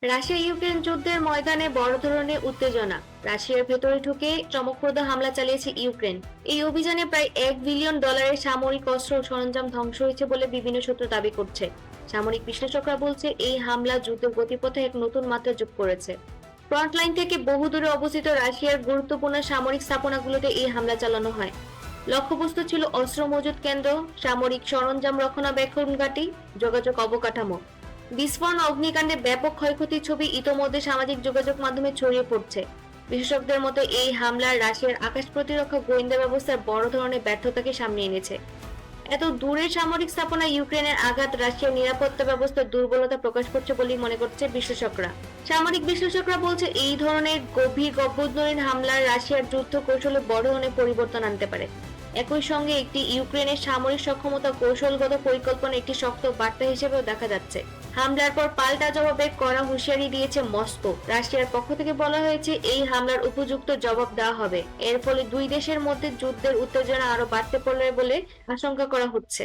Russia Ukraine যুদ্ধের ময়দানে বড় ধরনের উত্তেজনা। রাশিয়ার ভেতরে ঢুকে চমকপ্রদ হামলা চালিয়েছে ইউক্রেন। এই অভিযানে প্রায় $1 বিলিয়ন সামরিক অস্ত্র ও সরঞ্জাম ধ্বংস হয়েছে বলে বিভিন্ন সূত্র দাবি করছে। সামরিক বিশ্লেষকরা বলছে এই হামলা যুদ্ধের গতিপথে এক নতুন মাত্রা যোগ করেছে। ফ্রন্টলাইন থেকে বহু দূরে অবস্থিত রাশিয়ার গুরুত্বপূর্ণ সামরিক স্থাপনাগুলোতে এই হামলা চালানো হয়। লক্ষ্যবস্তু ছিল অস্ত্র মজুত কেন্দ্র, সামরিক সরঞ্জাম রক্ষণাবেক্ষণ ঘাঁটি, যোগাযোগ অবকাঠামো। বিস্ফোরণ অগ্নিকাণ্ডে ব্যাপক ক্ষয়ক্ষতির ছবি ইতোমধ্যে সামাজিক যোগাযোগ মাধ্যমে ছড়িয়ে পড়ছে। বিশেষজ্ঞদের মতে এই হামলার রাশিয়ার আকাশ প্রতিরক্ষা গোয়েন্দা ব্যবস্থার বড় ধরনের ব্যর্থতাকে সামনে এনেছে। এত দূরের সামরিক স্থাপনা ইউক্রেনের আঘাত রাশিয়ার নিরাপত্তা ব্যবস্থার দুর্বলতা প্রকাশ করছে বলেই মনে করছে বিশ্লেষকরা। সামরিক বিশ্লেষকরা বলছে এই ধরনের গভীর গভ্যুত্থানের হামলার রাশিয়ার যুদ্ধ কৌশলে বড় ধরনের পরিবর্তন আনতে পারে। একই সঙ্গে একটি ইউক্রেনের সামরিক সক্ষমতা কৌশলগত পরিকল্পনা একটি শক্ত বার্তা হিসেবেও দেখা যাচ্ছে। হামলার পর পাল্টা জবাবে কড়া হুঁশিয়ারি দিয়েছে মস্কো। রাশিয়ার পক্ষ থেকে বলা হয়েছে এই হামলার উপযুক্ত জবাব দেওয়া হবে। এর ফলে দুই দেশের মধ্যে যুদ্ধের উত্তেজনা আরো বাড়তে পারে বলে আশঙ্কা করা হচ্ছে।